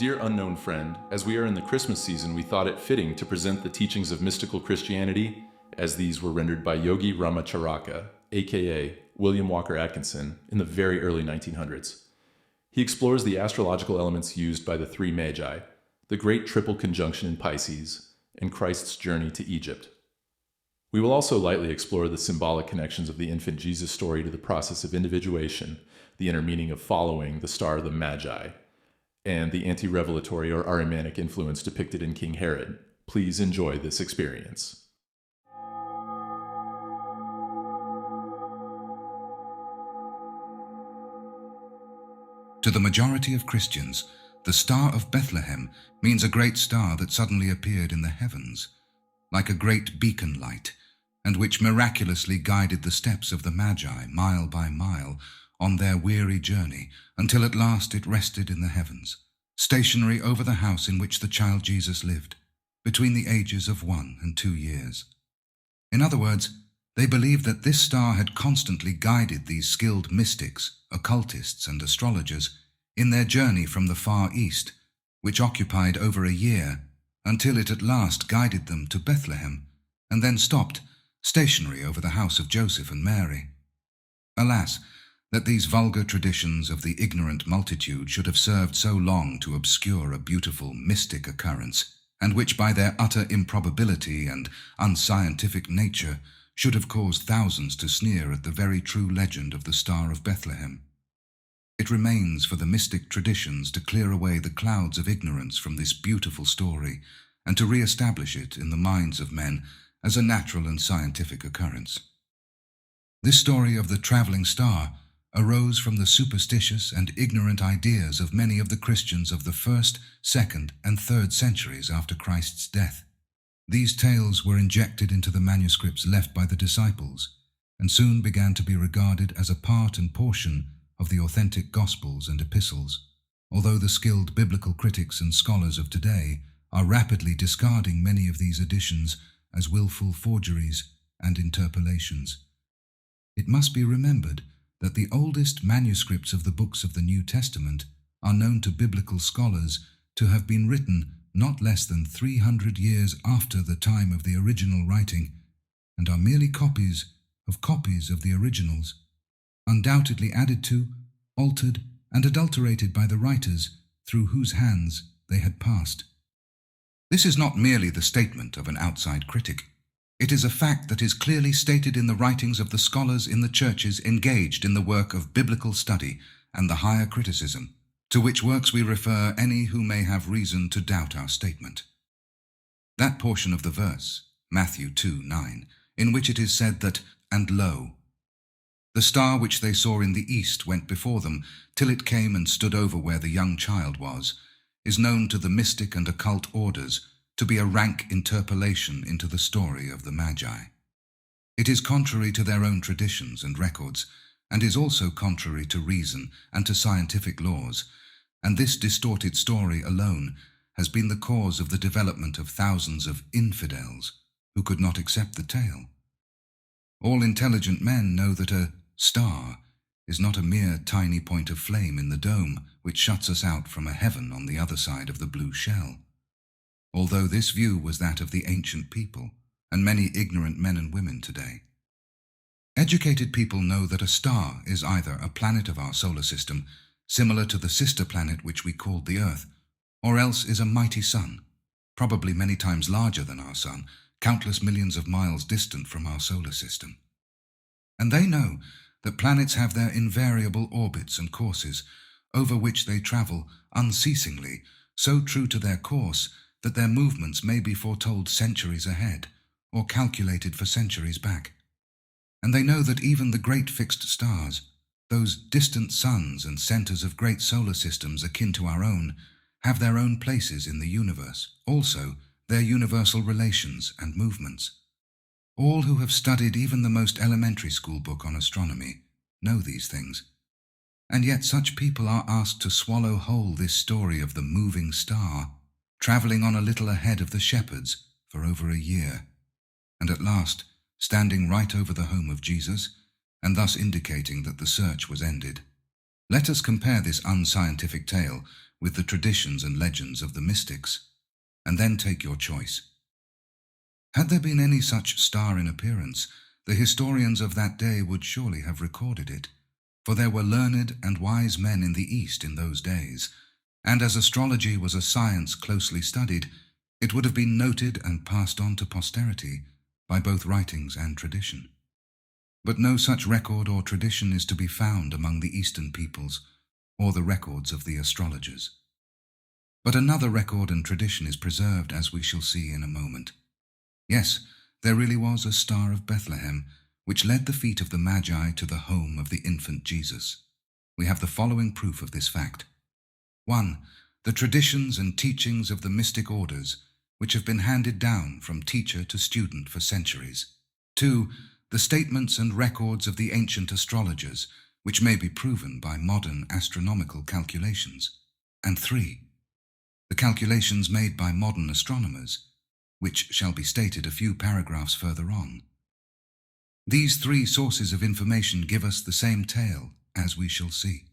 Dear unknown friend, as we are in the Christmas season, we thought it fitting to present the teachings of mystical Christianity as these were rendered by Yogi Ramacharaka, aka William Walker Atkinson, in the very early 1900s. He explores the astrological elements used by the three Magi, the great triple conjunction in Pisces, and Christ's journey to Egypt. We will also lightly explore the symbolic connections of the infant Jesus story to the process of individuation, the inner meaning of following the star of the Magi, and the anti-revelatory or Ahrimanic influence depicted in King Herod. Please enjoy this experience. To the majority of Christians, the Star of Bethlehem means a great star that suddenly appeared in the heavens, like a great beacon light, and which miraculously guided the steps of the Magi mile by mile on their weary journey until at last it rested in the heavens, stationary over the house in which the child Jesus lived, between the ages of 1 and 2 years. In other words, they believed that this star had constantly guided these skilled mystics, occultists, and astrologers in their journey from the Far East, which occupied over a year, until it at last guided them to Bethlehem, and then stopped, stationary over the house of Joseph and Mary. Alas, that these vulgar traditions of the ignorant multitude should have served so long to obscure a beautiful mystic occurrence, and which by their utter improbability and unscientific nature should have caused thousands to sneer at the very true legend of the Star of Bethlehem. It remains for the mystic traditions to clear away the clouds of ignorance from this beautiful story, and to re-establish it in the minds of men as a natural and scientific occurrence. This story of the traveling star arose from the superstitious and ignorant ideas of many of the Christians of the 1st, 2nd, and 3rd centuries after Christ's death. These tales were injected into the manuscripts left by the disciples, and soon began to be regarded as a part and portion of the authentic Gospels and Epistles, although the skilled biblical critics and scholars of today are rapidly discarding many of these additions as willful forgeries and interpolations. It must be remembered that the oldest manuscripts of the books of the New Testament are known to biblical scholars to have been written not less than 300 years after the time of the original writing, and are merely copies of the originals, undoubtedly added to, altered, and adulterated by the writers through whose hands they had passed. This is not merely the statement of an outside critic. It is a fact that is clearly stated in the writings of the scholars in the churches engaged in the work of biblical study and the higher criticism, to which works we refer any who may have reason to doubt our statement. That portion of the verse, Matthew 2:9, in which it is said that, "And lo, the star which they saw in the east went before them, till it came and stood over where the young child was," is known to the mystic and occult orders to be a rank interpolation into the story of the Magi. It is contrary to their own traditions and records, and is also contrary to reason and to scientific laws, and this distorted story alone has been the cause of the development of thousands of infidels who could not accept the tale. All intelligent men know that a star is not a mere tiny point of flame in the dome which shuts us out from a heaven on the other side of the blue shell. Although this view was that of the ancient people and many ignorant men and women today. Educated people know that a star is either a planet of our solar system, similar to the sister planet which we called the Earth, or else is a mighty sun, probably many times larger than our sun, countless millions of miles distant from our solar system. And they know that planets have their invariable orbits and courses, over which they travel unceasingly, so true to their course that their movements may be foretold centuries ahead, or calculated for centuries back. And they know that even the great fixed stars, those distant suns and centers of great solar systems akin to our own, have their own places in the universe, also their universal relations and movements. All who have studied even the most elementary school book on astronomy know these things. And yet such people are asked to swallow whole this story of the moving star, traveling on a little ahead of the shepherds for over a year, and at last standing right over the home of Jesus, and thus indicating that the search was ended. Let us compare this unscientific tale with the traditions and legends of the mystics, and then take your choice. Had there been any such star in appearance, the historians of that day would surely have recorded it, for there were learned and wise men in the East in those days, and as astrology was a science closely studied, it would have been noted and passed on to posterity by both writings and tradition. But no such record or tradition is to be found among the Eastern peoples, or the records of the astrologers. But another record and tradition is preserved, as we shall see in a moment. Yes, there really was a Star of Bethlehem, which led the feet of the Magi to the home of the infant Jesus. We have the following proof of this fact. 1. The traditions and teachings of the mystic orders, which have been handed down from teacher to student for centuries. 2. The statements and records of the ancient astrologers, which may be proven by modern astronomical calculations. And 3. The calculations made by modern astronomers, which shall be stated a few paragraphs further on. These three sources of information give us the same tale, as we shall see.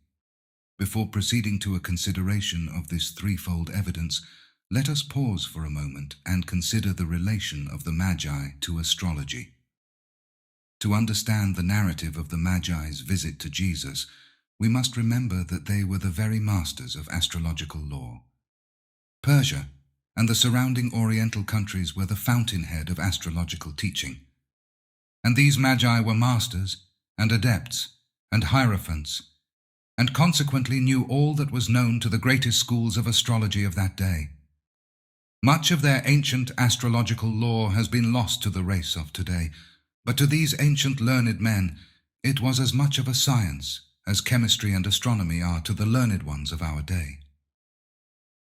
Before proceeding to a consideration of this threefold evidence, let us pause for a moment and consider the relation of the Magi to astrology. To understand the narrative of the Magi's visit to Jesus, we must remember that they were the very masters of astrological lore. Persia and the surrounding Oriental countries were the fountainhead of astrological teaching. And these Magi were masters and adepts and hierophants, and consequently knew all that was known to the greatest schools of astrology of that day. Much of their ancient astrological lore has been lost to the race of today, but to these ancient learned men, it was as much of a science as chemistry and astronomy are to the learned ones of our day.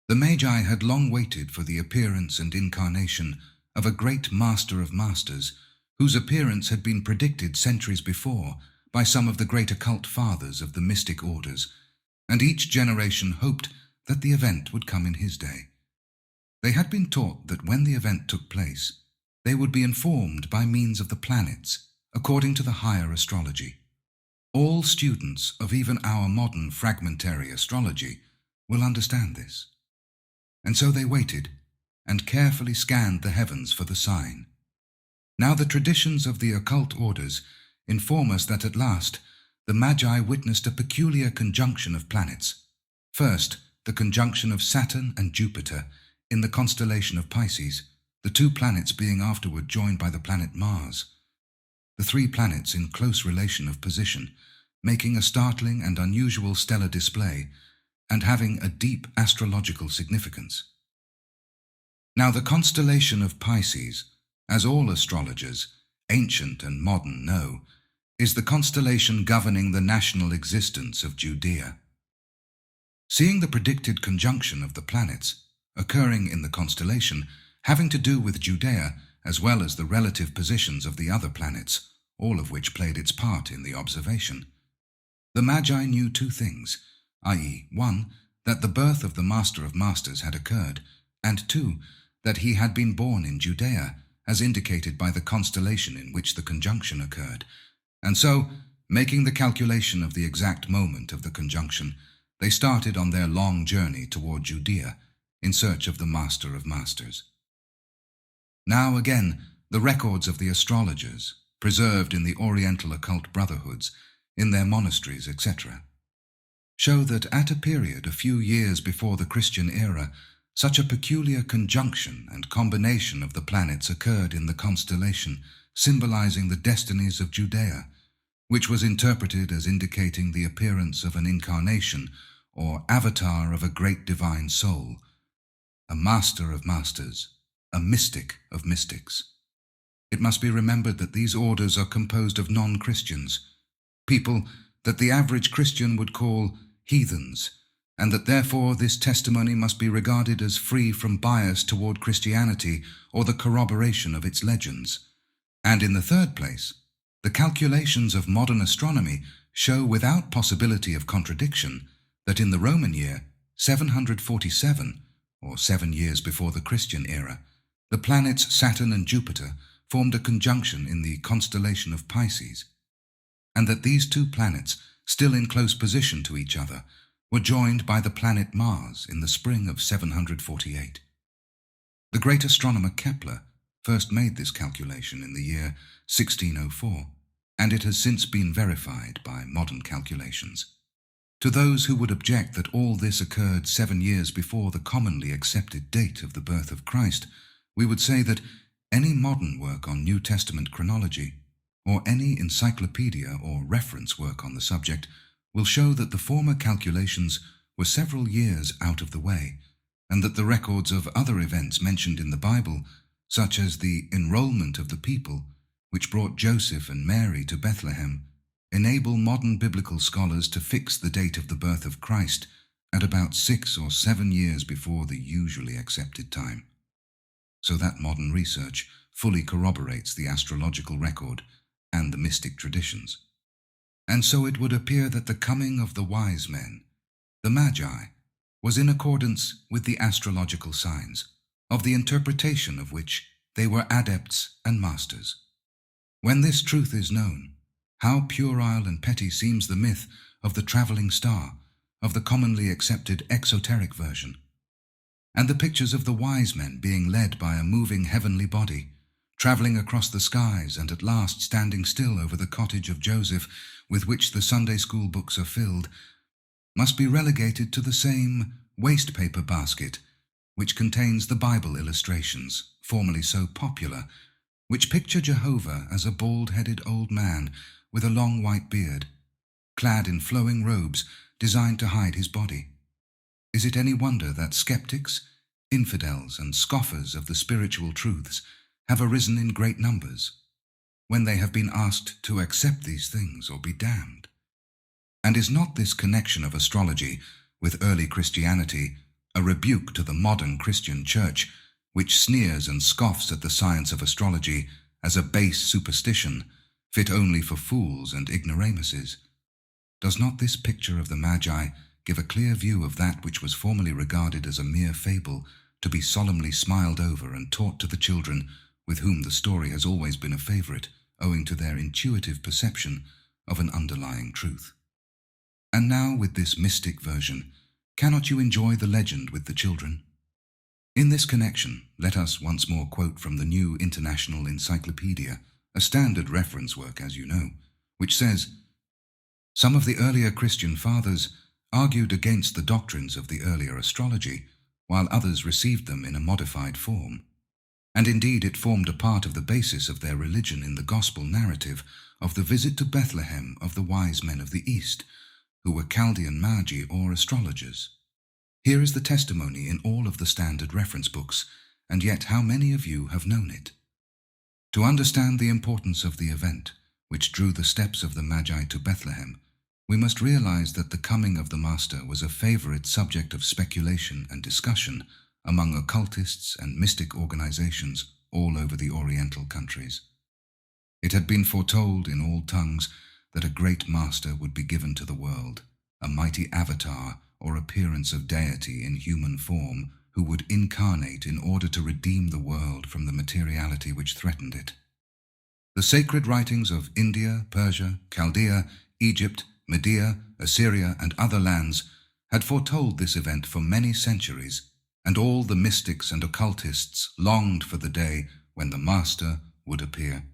The Magi had long waited for the appearance and incarnation of a great master of masters, whose appearance had been predicted centuries before by some of the great occult fathers of the mystic orders, and each generation hoped that the event would come in his day. They had been taught that when the event took place, they would be informed by means of the planets, according to the higher astrology. All students of even our modern fragmentary astrology will understand this. And so they waited and carefully scanned the heavens for the sign. Now the traditions of the occult orders inform us that at last the Magi witnessed a peculiar conjunction of planets. First, the conjunction of Saturn and Jupiter in the constellation of Pisces, the two planets being afterward joined by the planet Mars. The three planets in close relation of position, making a startling and unusual stellar display, and having a deep astrological significance. Now the constellation of Pisces, as all astrologers, ancient and modern, know, is the constellation governing the national existence of Judea. Seeing the predicted conjunction of the planets occurring in the constellation, having to do with Judea as well as the relative positions of the other planets, all of which played its part in the observation, the Magi knew two things, i.e., 1, that the birth of the Master of Masters had occurred, and 2, that he had been born in Judea, as indicated by the constellation in which the conjunction occurred. And so, making the calculation of the exact moment of the conjunction, they started on their long journey toward Judea in search of the Master of Masters. Now again, the records of the astrologers, preserved in the Oriental occult brotherhoods, in their monasteries, etc., show that at a period a few years before the Christian era, such a peculiar conjunction and combination of the planets occurred in the constellation, symbolizing the destinies of Judea, which was interpreted as indicating the appearance of an incarnation or avatar of a great divine soul, a master of masters, a mystic of mystics. It must be remembered that these orders are composed of non-Christians, people that the average Christian would call heathens, and that therefore this testimony must be regarded as free from bias toward Christianity or the corroboration of its legends. And in the third place, the calculations of modern astronomy show without possibility of contradiction that in the Roman year 747, or 7 years before the Christian era, the planets Saturn and Jupiter formed a conjunction in the constellation of Pisces, and that these two planets still in close position to each other, were joined by the planet Mars in the spring of 748. The great astronomer Kepler first made this calculation in the year 1604, and it has since been verified by modern calculations. To those who would object that all this occurred 7 years before the commonly accepted date of the birth of Christ, we would say that any modern work on New Testament chronology, or any encyclopedia or reference work on the subject, will show that the former calculations were several years out of the way, and that the records of other events mentioned in the Bible, such as the enrollment of the people, which brought Joseph and Mary to Bethlehem, enable modern biblical scholars to fix the date of the birth of Christ at about 6 or 7 years before the usually accepted time. So that modern research fully corroborates the astrological record and the mystic traditions. And so it would appear that the coming of the wise men, the Magi, was in accordance with the astrological signs, of the interpretation of which they were adepts and masters. When this truth is known, how puerile and petty seems the myth of the travelling star, of the commonly accepted exoteric version, and the pictures of the wise men being led by a moving heavenly body, travelling across the skies and at last standing still over the cottage of Joseph with which the Sunday school books are filled, must be relegated to the same waste-paper basket which contains the Bible illustrations, formerly so popular, which picture Jehovah as a bald-headed old man with a long white beard, clad in flowing robes designed to hide his body. Is it any wonder that skeptics, infidels, and scoffers of the spiritual truths have arisen in great numbers, when they have been asked to accept these things or be damned? And is not this connection of astrology with early Christianity a rebuke to the modern Christian church, which sneers and scoffs at the science of astrology as a base superstition, fit only for fools and ignoramuses? Does not this picture of the Magi give a clear view of that which was formerly regarded as a mere fable, to be solemnly smiled over and taught to the children, with whom the story has always been a favourite, owing to their intuitive perception of an underlying truth? And now, with this mystic version, cannot you enjoy the legend with the children? In this connection, let us once more quote from the New International Encyclopedia, a standard reference work, as you know, which says, "Some of the earlier Christian fathers argued against the doctrines of the earlier astrology, while others received them in a modified form. And indeed it formed a part of the basis of their religion in the gospel narrative of the visit to Bethlehem of the wise men of the East, who were Chaldean Magi or astrologers. Here is the testimony in all of the standard reference books, and yet how many of you have known it? To understand the importance of the event which drew the steps of the Magi to Bethlehem, we must realize that the coming of the Master was a favorite subject of speculation and discussion among occultists and mystic organizations all over the Oriental countries. It had been foretold in all tongues that a great Master would be given to the world, a mighty avatar or appearance of deity in human form, who would incarnate in order to redeem the world from the materiality which threatened it. The sacred writings of India, Persia, Chaldea, Egypt, Media, Assyria, and other lands had foretold this event for many centuries, and all the mystics and occultists longed for the day when the Master would appear.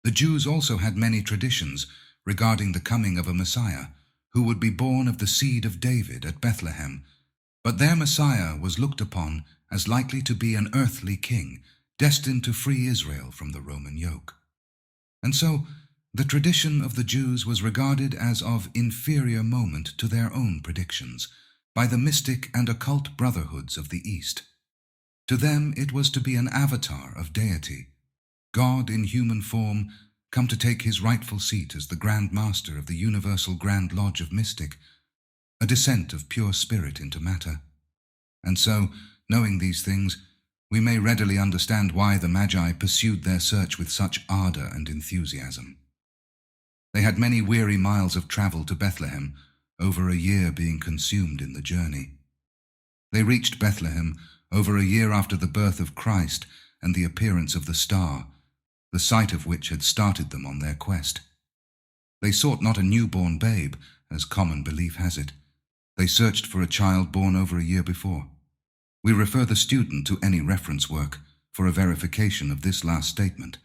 The Jews also had many traditions regarding the coming of a Messiah, who would be born of the seed of David at Bethlehem, but their Messiah was looked upon as likely to be an earthly king, destined to free Israel from the Roman yoke. And so, the tradition of the Jews was regarded as of inferior moment to their own predictions by the mystic and occult brotherhoods of the East. To them it was to be an avatar of deity, God in human form, come to take his rightful seat as the Grand Master of the Universal Grand Lodge of Mystic, a descent of pure spirit into matter. And so, knowing these things, we may readily understand why the Magi pursued their search with such ardor and enthusiasm. They had many weary miles of travel to Bethlehem, over a year being consumed in the journey. They reached Bethlehem over a year after the birth of Christ and the appearance of the star, the sight of which had started them on their quest. They sought not a newborn babe, as common belief has it. They searched for a child born over a year before. We refer the student to any reference work for a verification of this last statement.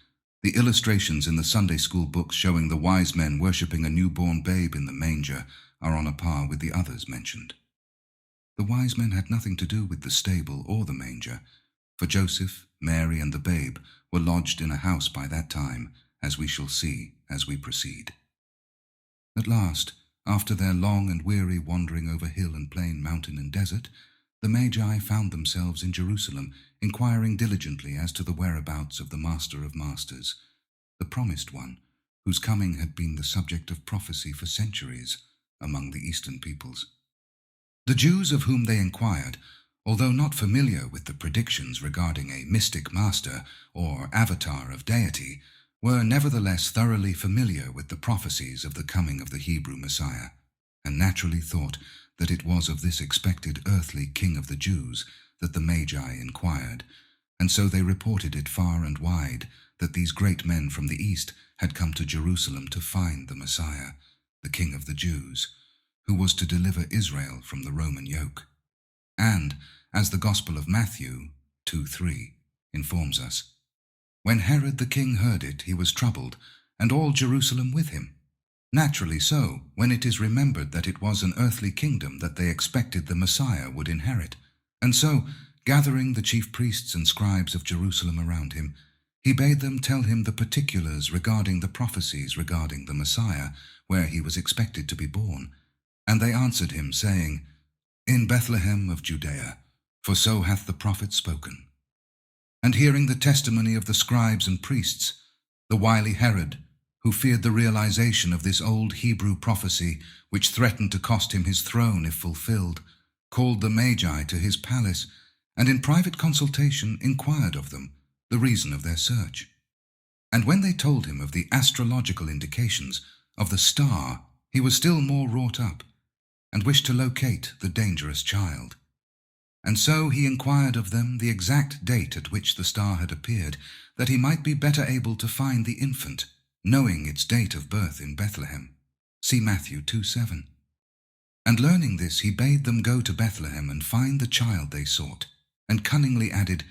The illustrations in the Sunday school books showing the wise men worshipping a newborn babe in the manger are on a par with the others mentioned. The wise men had nothing to do with the stable or the manger, for Joseph, Mary, and the babe were lodged in a house by that time, as we shall see as we proceed. At last, after their long and weary wandering over hill and plain, mountain and desert, the Magi found themselves in Jerusalem, inquiring diligently as to the whereabouts of the Master of Masters, the Promised One, whose coming had been the subject of prophecy for centuries among the Eastern peoples. The Jews of whom they inquired, although not familiar with the predictions regarding a mystic master or avatar of deity, were nevertheless thoroughly familiar with the prophecies of the coming of the Hebrew Messiah, and naturally thought that it was of this expected earthly King of the Jews that the Magi inquired, and so they reported it far and wide that these great men from the East had come to Jerusalem to find the Messiah, the King of the Jews, who was to deliver Israel from the Roman yoke. And, as the Gospel of Matthew 2:3 informs us, when Herod the king heard it, he was troubled, and all Jerusalem with him. Naturally so, when it is remembered that it was an earthly kingdom that they expected the Messiah would inherit. And so, gathering the chief priests and scribes of Jerusalem around him, he bade them tell him the particulars regarding the prophecies regarding the Messiah, where he was expected to be born. And they answered him, saying, In Bethlehem of Judea, for so hath the prophet spoken. And hearing the testimony of the scribes and priests, the wily Herod, who feared the realization of this old Hebrew prophecy, which threatened to cost him his throne if fulfilled, called the Magi to his palace, and in private consultation inquired of them the reason of their search. And when they told him of the astrological indications of the star, he was still more wrought up, and wished to locate the dangerous child. And so he inquired of them the exact date at which the star had appeared, that he might be better able to find the infant, knowing its date of birth in Bethlehem. See Matthew 2:7. And learning this, he bade them go to Bethlehem and find the child they sought, and cunningly added,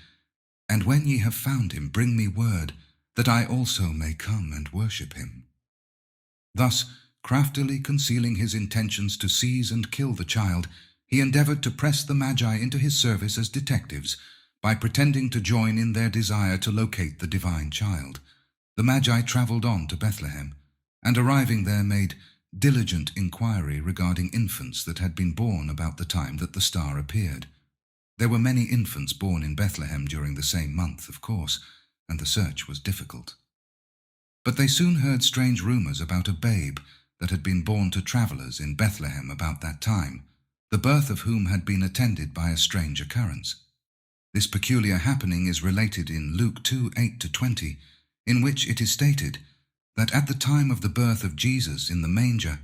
And when ye have found him, bring me word, that I also may come and worship him. Thus, craftily concealing his intentions to seize and kill the child, he endeavored to press the Magi into his service as detectives by pretending to join in their desire to locate the divine child. The Magi traveled on to Bethlehem, and arriving there made diligent inquiry regarding infants that had been born about the time that the star appeared. There were many infants born in Bethlehem during the same month, of course, and the search was difficult. But they soon heard strange rumors about a babe that had been born to travelers in Bethlehem about that time, the birth of whom had been attended by a strange occurrence. This peculiar happening is related in Luke 2:8-20, in which it is stated that at the time of the birth of Jesus in the manger,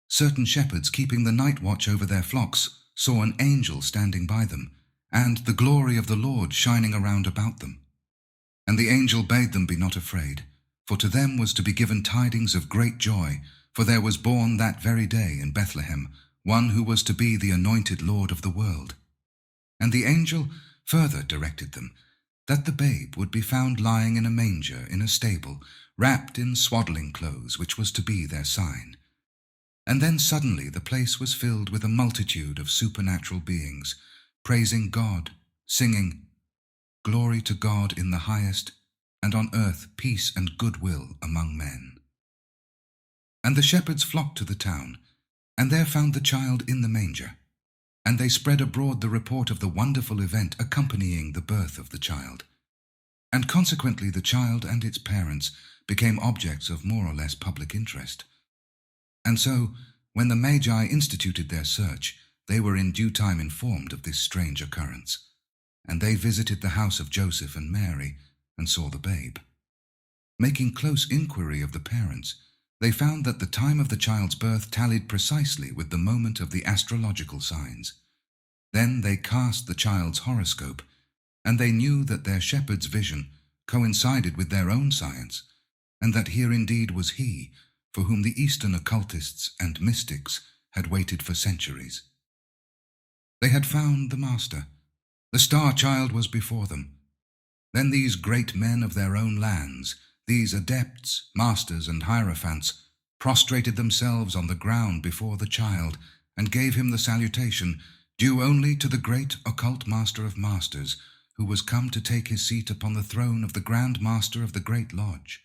certain shepherds keeping the night watch over their flocks saw an angel standing by them, and the glory of the Lord shining around about them. And the angel bade them be not afraid, for to them was to be given tidings of great joy, for there was born that very day in Bethlehem one who was to be the anointed Lord of the world. And the angel further directed them that the babe would be found lying in a manger in a stable, wrapped in swaddling clothes, which was to be their sign. And then suddenly the place was filled with a multitude of supernatural beings, praising God, singing, Glory to God in the highest, and on earth peace and goodwill among men. And the shepherds flocked to the town, and there found the child in the manger. And they spread abroad the report of the wonderful event accompanying the birth of the child. And consequently the child and its parents became objects of more or less public interest. And so, when the Magi instituted their search, they were in due time informed of this strange occurrence. And they visited the house of Joseph and Mary, and saw the babe. Making close inquiry of the parents, they found that the time of the child's birth tallied precisely with the moment of the astrological signs. Then they cast the child's horoscope, and they knew that their shepherd's vision coincided with their own science, and that here indeed was he, for whom the Eastern occultists and mystics had waited for centuries. They had found the Master. The star child was before them. Then these great men of their own lands, these adepts, masters, and hierophants, prostrated themselves on the ground before the child and gave him the salutation due only to the great occult master of masters, who was come to take his seat upon the throne of the Grand Master of the Great Lodge.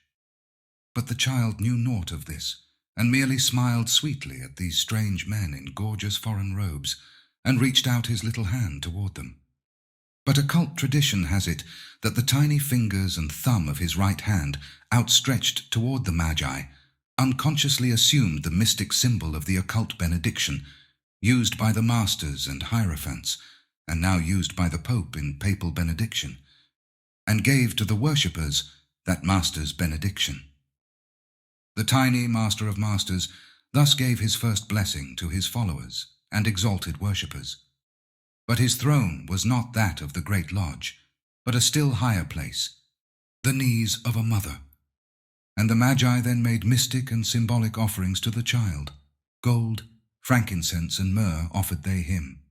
But the child knew naught of this, and merely smiled sweetly at these strange men in gorgeous foreign robes, and reached out his little hand toward them. But occult tradition has it that the tiny fingers and thumb of his right hand, outstretched toward the Magi, unconsciously assumed the mystic symbol of the occult benediction, used by the masters and hierophants, and now used by the Pope in papal benediction, and gave to the worshippers that master's benediction. The tiny Master of Masters thus gave his first blessing to his followers and exalted worshippers. But his throne was not that of the Great Lodge, but a still higher place, the knees of a mother. And the Magi then made mystic and symbolic offerings to the child. Gold, frankincense, and myrrh offered they him.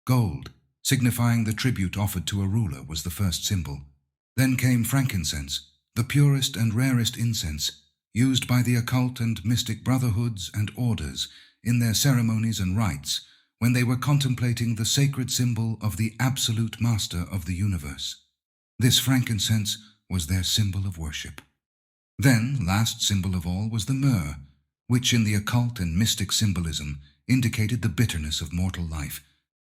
Gold, signifying the tribute offered to a ruler, was the first symbol. Then came frankincense, the purest and rarest incense, used by the occult and mystic brotherhoods and orders in their ceremonies and rites when they were contemplating the sacred symbol of the absolute master of the universe. This frankincense was their symbol of worship. Then, last symbol of all, was the myrrh, which in the occult and mystic symbolism indicated the bitterness of mortal life,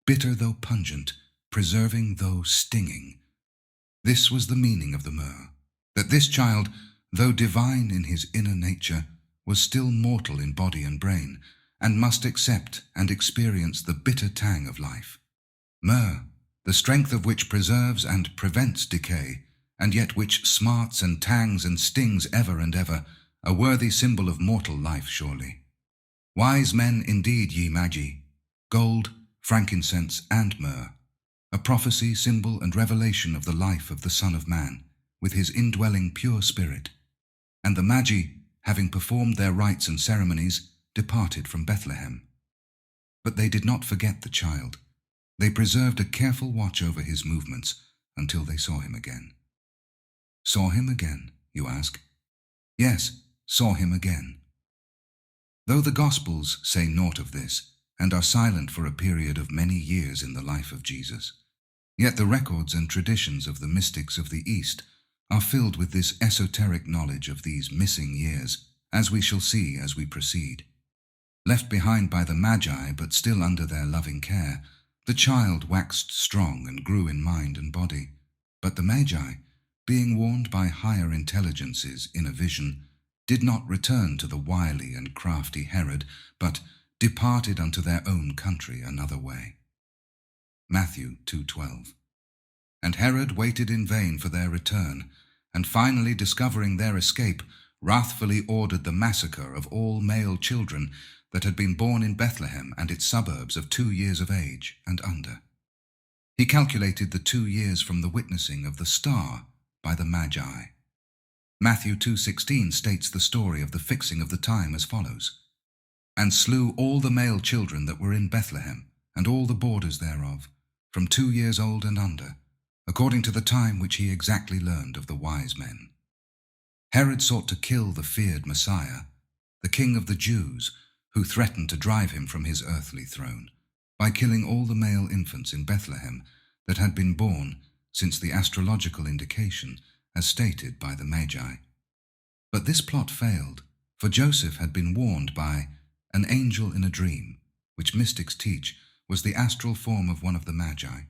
bitter though pungent, preserving though stinging. This was the meaning of the myrrh, that this child, though divine in his inner nature, was still mortal in body and brain, and must accept and experience the bitter tang of life. Myrrh, the strength of which preserves and prevents decay, and yet which smarts and tangs and stings ever and ever, a worthy symbol of mortal life surely. Wise men indeed, ye Magi, gold, frankincense, and myrrh, a prophecy, symbol, and revelation of the life of the Son of Man, with his indwelling pure spirit. And the Magi, having performed their rites and ceremonies, departed from Bethlehem. But they did not forget the child. They preserved a careful watch over his movements until they saw him again. Saw him again, you ask? Yes, saw him again. Though the Gospels say naught of this, and are silent for a period of many years in the life of Jesus, yet the records and traditions of the mystics of the East are filled with this esoteric knowledge of these missing years, as we shall see as we proceed. Left behind by the Magi, but still under their loving care, the child waxed strong and grew in mind and body. But the Magi, being warned by higher intelligences in a vision, did not return to the wily and crafty Herod, but departed unto their own country another way. Matthew 2:12. And Herod waited in vain for their return, and finally discovering their escape, wrathfully ordered the massacre of all male children that had been born in Bethlehem and its suburbs of 2 years of age and under. He calculated the 2 years from the witnessing of the star by the Magi. Matthew 2:16 states the story of the fixing of the time as follows: and slew all the male children that were in Bethlehem, and all the borders thereof, from 2 years old and under, according to the time which he exactly learned of the wise men. Herod sought to kill the feared Messiah, the King of the Jews, who threatened to drive him from his earthly throne, by killing all the male infants in Bethlehem that had been born since the astrological indication, as stated by the Magi. But this plot failed, for Joseph had been warned by an angel in a dream, which mystics teach was the astral form of one of the Magi,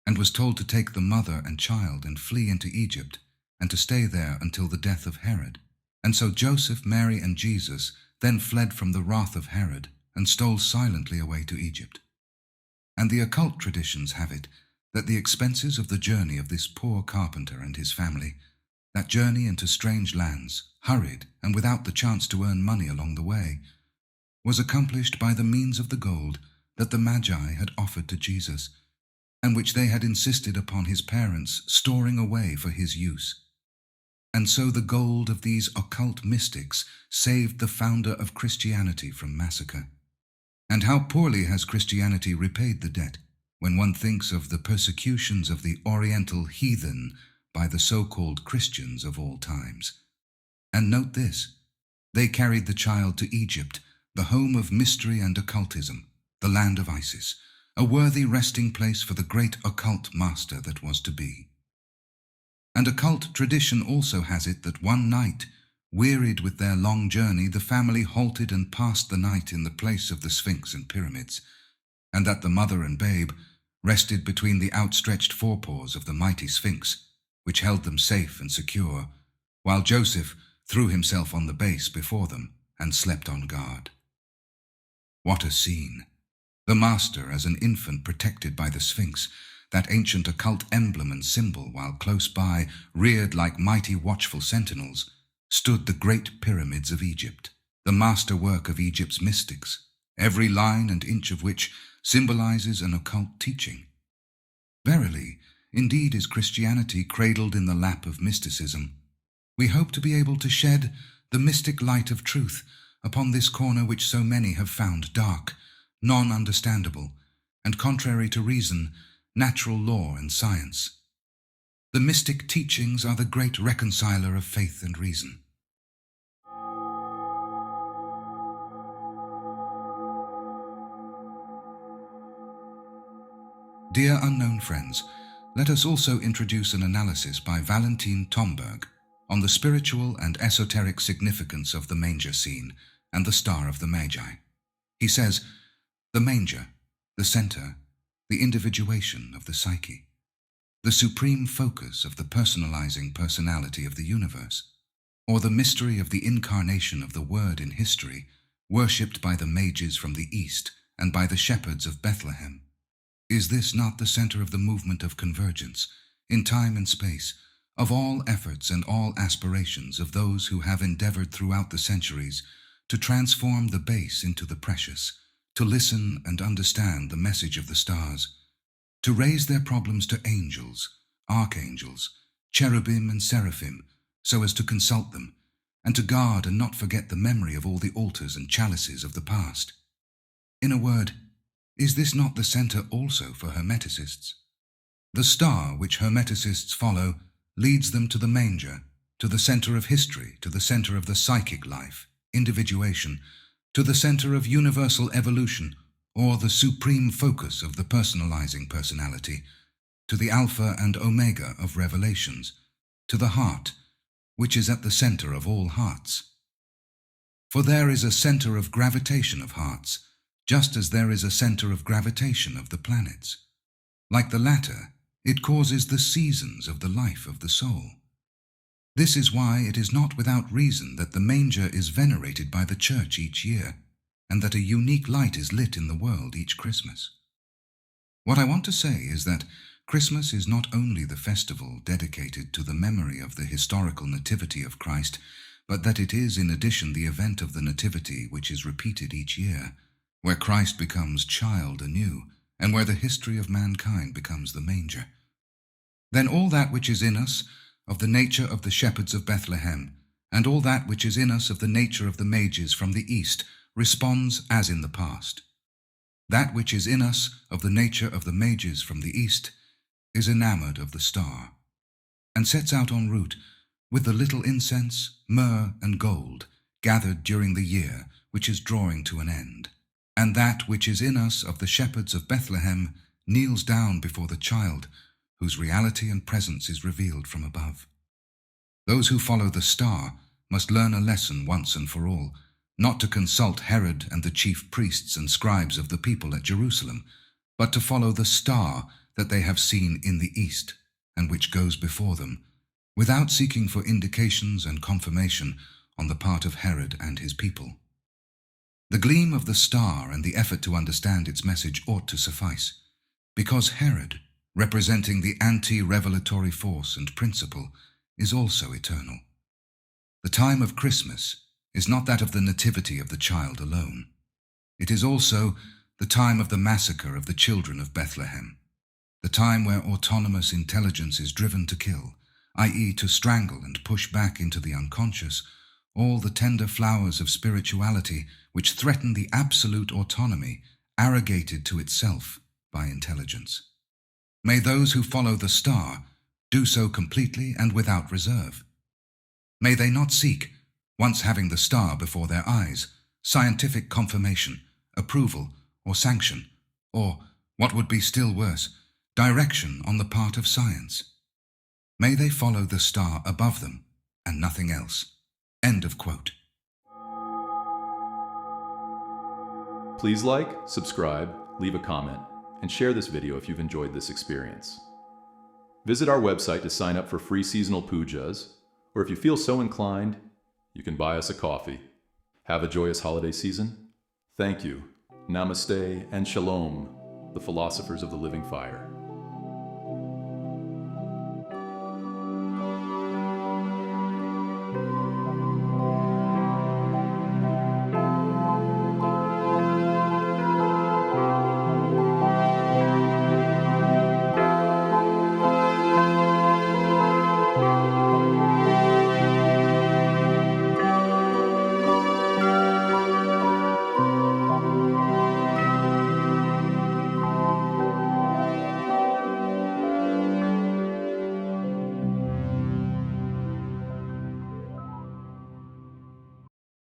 and was told to take the mother and child and flee into Egypt, and to stay there until the death of Herod. And so Joseph, Mary, and Jesus then fled from the wrath of Herod and stole silently away to Egypt. And the occult traditions have it that the expenses of the journey of this poor carpenter and his family, that journey into strange lands, hurried and without the chance to earn money along the way, was accomplished by the means of the gold that the Magi had offered to Jesus, and which they had insisted upon his parents storing away for his use. And so the gold of these occult mystics saved the founder of Christianity from massacre. And how poorly has Christianity repaid the debt when one thinks of the persecutions of the Oriental heathen by the so-called Christians of all times. And note this, they carried the child to Egypt, the home of mystery and occultism, the land of Isis, a worthy resting place for the great occult master that was to be. And occult tradition also has it that one night, wearied with their long journey, the family halted and passed the night in the place of the Sphinx and pyramids, and that the mother and babe rested between the outstretched forepaws of the mighty Sphinx, which held them safe and secure, while Joseph threw himself on the base before them and slept on guard. What a scene! The master as an infant protected by the Sphinx, that ancient occult emblem and symbol, while close by, reared like mighty watchful sentinels, stood the great pyramids of Egypt, the master work of Egypt's mystics, every line and inch of which symbolizes an occult teaching. Verily, indeed is Christianity cradled in the lap of mysticism. We hope to be able to shed the mystic light of truth upon this corner which so many have found dark, non-understandable, and contrary to reason, natural law and science. The mystic teachings are the great reconciler of faith and reason. Dear unknown friends, let us also introduce an analysis by Valentin Tomberg on the spiritual and esoteric significance of the manger scene and the Star of the Magi. He says, the manger, the center, the individuation of the psyche, the supreme focus of the personalizing personality of the universe, or the mystery of the incarnation of the Word in history, worshipped by the mages from the East and by the shepherds of Bethlehem. Is this not the center of the movement of convergence, in time and space, of all efforts and all aspirations of those who have endeavored throughout the centuries to transform the base into the precious, to listen and understand the message of the stars, to raise their problems to angels, archangels, cherubim and seraphim, so as to consult them, and to guard and not forget the memory of all the altars and chalices of the past? In a word, is this not the center also for hermeticists? The star which hermeticists follow leads them to the manger, to the center of history, to the center of the psychic life, individuation, to the center of universal evolution, or the supreme focus of the personalizing personality, to the alpha and omega of revelations, to the heart, which is at the center of all hearts. For there is a center of gravitation of hearts, just as there is a center of gravitation of the planets. Like the latter, it causes the seasons of the life of the soul. This is why it is not without reason that the manger is venerated by the Church each year, and that a unique light is lit in the world each Christmas. What I want to say is that Christmas is not only the festival dedicated to the memory of the historical nativity of Christ, but that it is in addition the event of the nativity which is repeated each year, where Christ becomes child anew, and where the history of mankind becomes the manger. Then all that which is in us, of the nature of the shepherds of Bethlehem, and all that which is in us of the nature of the mages from the East, responds as in the past. That which is in us of the nature of the mages from the East is enamored of the star, and sets out en route with the little incense, myrrh, and gold gathered during the year which is drawing to an end. And that which is in us of the shepherds of Bethlehem kneels down before the child, whose reality and presence is revealed from above. Those who follow the star must learn a lesson once and for all, not to consult Herod and the chief priests and scribes of the people at Jerusalem, but to follow the star that they have seen in the east, and which goes before them, without seeking for indications and confirmation on the part of Herod and his people. The gleam of the star and the effort to understand its message ought to suffice, because Herod, representing the anti-revelatory force and principle, is also eternal. The time of Christmas is not that of the nativity of the child alone. It is also the time of the massacre of the children of Bethlehem, the time where autonomous intelligence is driven to kill, i.e. to strangle and push back into the unconscious all the tender flowers of spirituality which threaten the absolute autonomy arrogated to itself by intelligence. May those who follow the star do so completely and without reserve. May they not seek, once having the star before their eyes, scientific confirmation, approval, or sanction, or, what would be still worse, direction on the part of science. May they follow the star above them and nothing else. End of quote. Please like, subscribe, leave a comment, and share this video if you've enjoyed this experience. Visit our website to sign up for free seasonal pujas, or if you feel so inclined, you can buy us a coffee. Have a joyous holiday season. Thank you. Namaste and Shalom, the philosophers of the living fire.